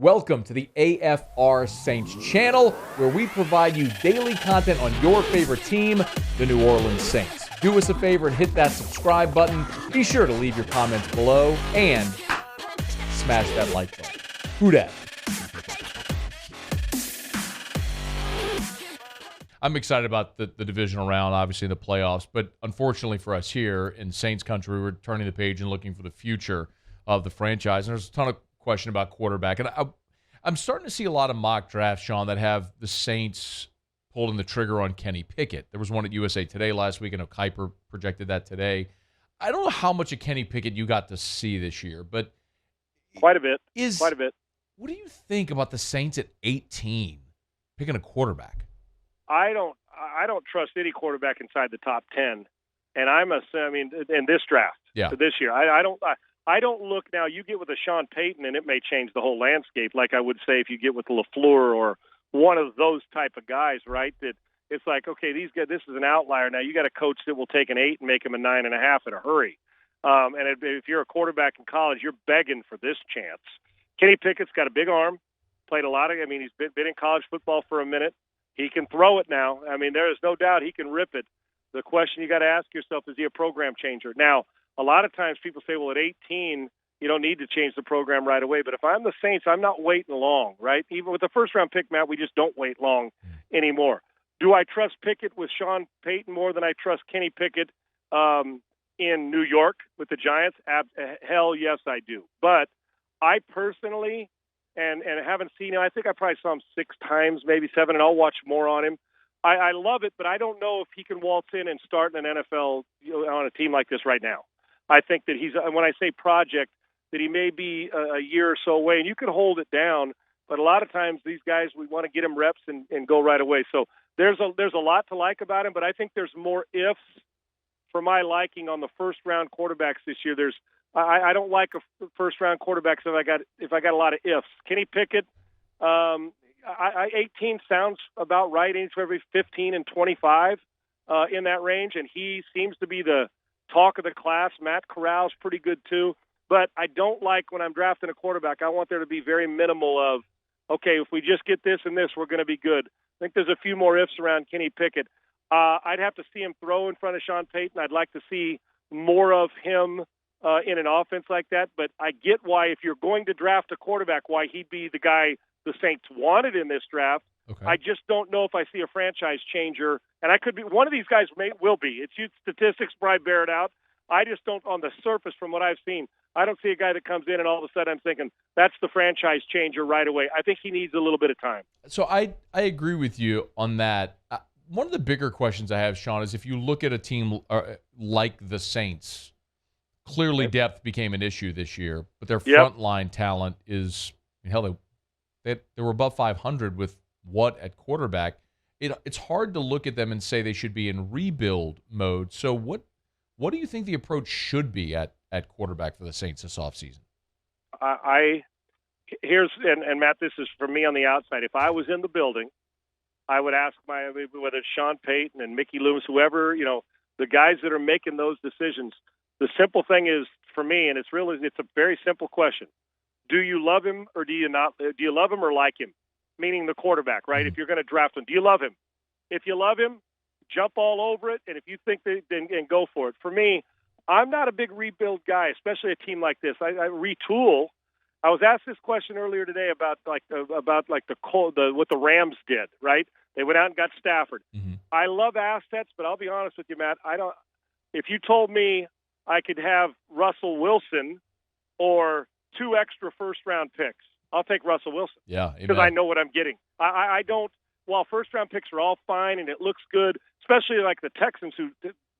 Welcome to the AFR Saints channel, where we provide you daily content on your favorite team, the New Orleans Saints. Do us a favor and hit that subscribe button. Be sure to leave your comments below and smash that like button. Who dat? I'm excited about the divisional round, obviously the playoffs, but unfortunately for us here in Saints country, we're turning the page and looking for the future of the franchise. And there's a ton of question about quarterback. And I'm starting to see a lot of mock drafts, Sean, that have the Saints pulling the trigger on Kenny Pickett. There was one at USA Today last week. I know Kuiper projected that today. I don't know how much of Kenny Pickett you got to see this year, but quite a bit. What do you think about the Saints at 18 picking a quarterback? I don't trust any quarterback inside the top 10, and in this draft this year, I don't look now. You get with a Sean Payton, and it may change the whole landscape, like I would say if you get with LaFleur or one of those type of guys, right? That it's like, okay, these guys, this is an outlier. Now you got a coach that will take an 8 and make him a 9.5 in a hurry. And if you're a quarterback in college, you're begging for this chance. Kenny Pickett's got a big arm, played a lot of. He's been in college football for a minute. He can throw it now. There is no doubt he can rip it. The question you got to ask yourself, is he a program changer? Now, a lot of times people say, well, at 18, you don't need to change the program right away. But if I'm the Saints, I'm not waiting long, right? Even with the first-round pick, Matt, we just don't wait long anymore. Do I trust Pickett with Sean Payton more than I trust Kenny Pickett in New York with the Giants? Hell yes, I do. But I personally, and haven't seen him, I think I probably saw him 6 times, maybe 7, and I'll watch more on him. I love it, but I don't know if he can waltz in and start in an NFL on a team like this right now. I think that when I say project, that he may be a year or so away, and you can hold it down, but a lot of times these guys, we want to get him reps and go right away. So there's a lot to like about him, but I think there's more ifs for my liking on the first-round quarterbacks this year. I don't like a first-round quarterback if I got a lot of ifs. Kenny Pickett, 18 sounds about right, anywhere 15 and 25 in that range, and he seems to be the talk of the class. Matt Corral's pretty good too, but I don't like when I'm drafting a quarterback, I want there to be very minimal of, okay, if we just get this and this, we're going to be good. I think there's a few more ifs around Kenny Pickett. I'd have to see him throw in front of Sean Payton. I'd like to see more of him in an offense like that, but I get why, if you're going to draft a quarterback, why he'd be the guy the Saints wanted in this draft. Okay. I just don't know if I see a franchise changer, and I could be one of these guys. Will be. It's statistics probably bear it out. I just don't, on the surface, from what I've seen, I don't see a guy that comes in and all of a sudden I'm thinking that's the franchise changer right away. I think he needs a little bit of time. So I agree with you on that. One of the bigger questions I have, Sean, is if you look at a team like the Saints, clearly depth became an issue this year, but their frontline talent is, hell, they were above 500 with what at quarterback. It's hard to look at them and say they should be in rebuild mode. So what do you think the approach should be at quarterback for the Saints this offseason? And Matt, this is for me on the outside. If I was in the building, I would ask whether it's Sean Payton and Mickey Loomis, whoever, the guys that are making those decisions. The simple thing is, for me, and it's a very simple question. Do you love him or do you not? Do you love him or like him? Meaning the quarterback, right? If you're going to draft him, do you love him? If you love him, jump all over it. And if you think then go for it. For me, I'm not a big rebuild guy, especially a team like this. I retool. I was asked this question earlier today about what the Rams did, right? They went out and got Stafford. Mm-hmm. I love assets, but I'll be honest with you, Matt. If you told me I could have Russell Wilson or 2 extra first-round picks, I'll take Russell Wilson. Yeah, because I know what I'm getting. I don't. While first-round picks are all fine and it looks good, especially like the Texans who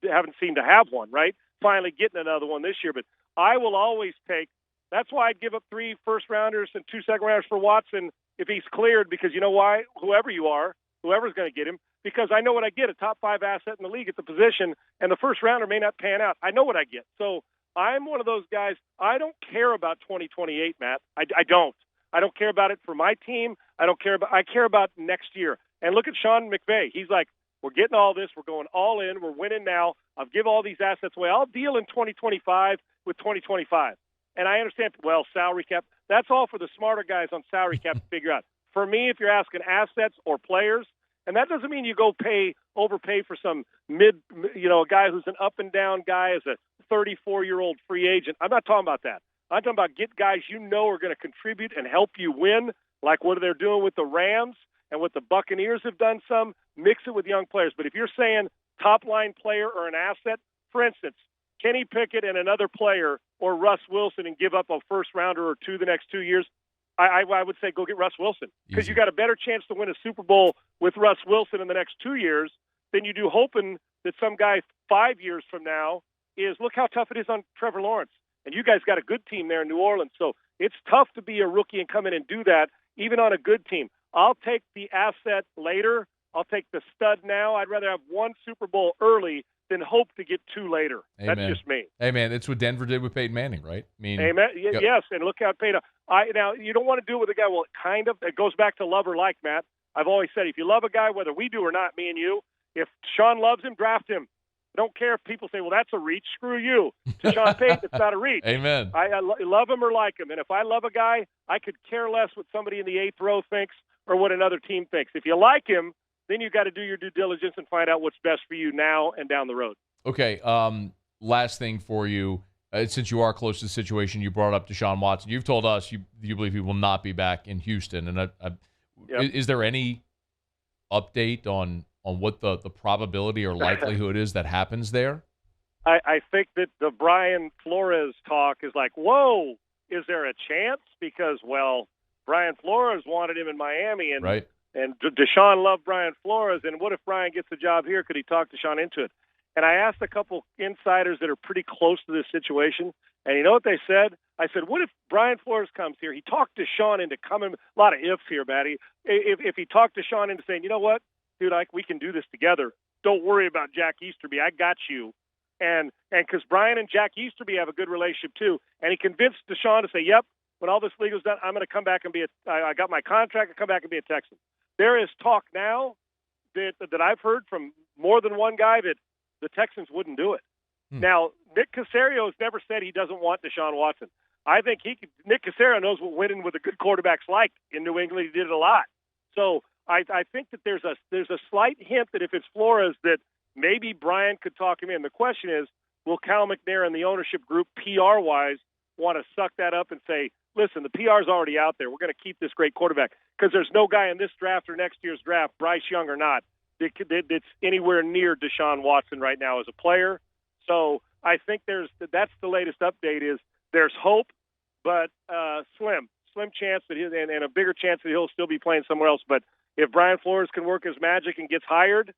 haven't seemed to have one, right? Finally getting another one this year. But I will always take. That's why I'd give up 3 first-rounders and 2 second-rounders for Watson if he's cleared. Because you know why? Whoever you are, whoever's going to get him. Because I know what I get, a top 5 asset in the league at the position, and the first-rounder may not pan out. I know what I get. So I'm one of those guys. I don't care about 2028, Matt. I don't. I don't care about it for my team. I care about next year. And look at Sean McVay. He's like, we're getting all this. We're going all in. We're winning now. I'll give all these assets away. I'll deal in 2025 with 2025. And I understand, well, salary cap, that's all for the smarter guys on salary cap to figure out. For me, if you're asking assets or players, and that doesn't mean you go overpay for some a guy who's an up-and-down guy as a 34-year-old free agent. I'm not talking about that. I'm talking about get guys you know are going to contribute and help you win, like what they're doing with the Rams and what the Buccaneers have done some, mix it with young players. But if you're saying top-line player or an asset, for instance, Kenny Pickett and another player or Russ Wilson and give up a first-rounder or two the next 2 years, I would say go get Russ Wilson because you got a better chance to win a Super Bowl with Russ Wilson in the next 2 years than you do hoping that some guy 5 years from now is, look how tough it is on Trevor Lawrence. And you guys got a good team there in New Orleans. So it's tough to be a rookie and come in and do that, even on a good team. I'll take the asset later. I'll take the stud now. I'd rather have one Super Bowl early than hope to get two later. Amen. That's just me. Hey, man, that's what Denver did with Peyton Manning, right? I mean, Amen. Yes, and look how it paid off. Now, you don't want to do it with a guy, well, kind of. It goes back to love or like, Matt. I've always said if you love a guy, whether we do or not, me and you, if Sean loves him, draft him. I don't care if people say, well, that's a reach. Screw you. To Sean Payton, it's not a reach. Amen. I love him or like him. And if I love a guy, I could care less what somebody in the 8th row thinks or what another team thinks. If you like him, then you got to do your due diligence and find out what's best for you now and down the road. Okay, last thing for you. Since you are close to the situation, you brought up Deshaun Watson. You've told us you believe he will not be back in Houston. And is there any update on what the probability or likelihood is that happens there? I think that the Brian Flores talk is like, whoa, is there a chance? Because, well, Brian Flores wanted him in Miami, and right. And Deshaun loved Brian Flores, and what if Brian gets a job here? Could he talk Deshaun into it? And I asked a couple insiders that are pretty close to this situation, and you know what they said? I said, what if Brian Flores comes here? He talked Deshaun into coming. A lot of ifs here, Matty. If he talked Deshaun into saying, you know what, dude, we can do this together. Don't worry about Jack Easterby. I got you. And because Brian and Jack Easterby have a good relationship too, and he convinced Deshaun to say, yep, when all this legal's done, I'm going to come back and I got my contract and come back and be a Texan. There is talk now that I've heard from more than one guy that the Texans wouldn't do it. Now, Nick Caserio has never said he doesn't want Deshaun Watson. I think Nick Caserio knows what winning with a good quarterback's like. In New England, he did it a lot. So I think that there's a slight hint that if it's Flores, that maybe Brian could talk him in. The question is, will Cal McNair and the ownership group, PR-wise, want to suck that up and say, listen, the PR's already out there. We're going to keep this great quarterback. Because there's no guy in this draft or next year's draft, Bryce Young or not, that's anywhere near Deshaun Watson right now as a player. So I think that's the latest update is there's hope, but slim chance that and a bigger chance that he'll still be playing somewhere else. But if Brian Flores can work his magic and gets hired,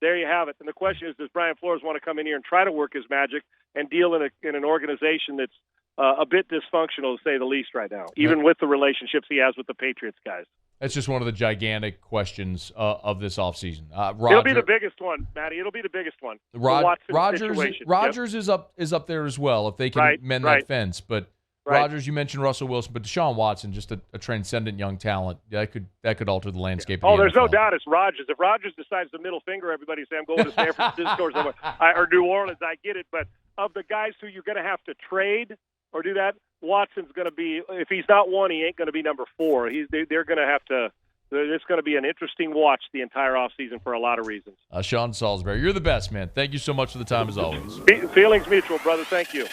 there you have it. And the question is, does Brian Flores want to come in here and try to work his magic and deal in an organization that's a bit dysfunctional, to say the least, right now, even with the relationships he has with the Patriots guys? That's just one of the gigantic questions of this offseason. It'll be the biggest one, Matty. It'll be the biggest one. Rodgers is up there as well if they can mend that fence. But Rodgers, you mentioned Russell Wilson, but Deshaun Watson, just a transcendent young talent that could alter the landscape. Yeah. There's no doubt it's Rodgers. If Rodgers decides to middle finger everybody, say I'm going to San Francisco or New Orleans, I get it. But of the guys who you're going to have to trade or do that, Watson's going to be, if he's not one, he ain't going to be number 4. They're going to have to, it's going to be an interesting watch the entire offseason for a lot of reasons. Sean Salisbury, you're the best, man. Thank you so much for the time as always. Feelings mutual, brother. Thank you.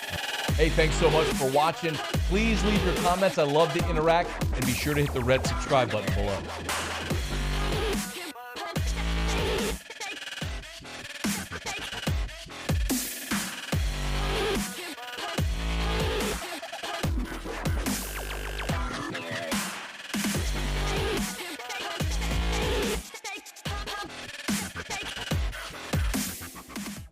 Hey, thanks so much for watching. Please leave your comments. I love to interact, and be sure to hit the red subscribe button below.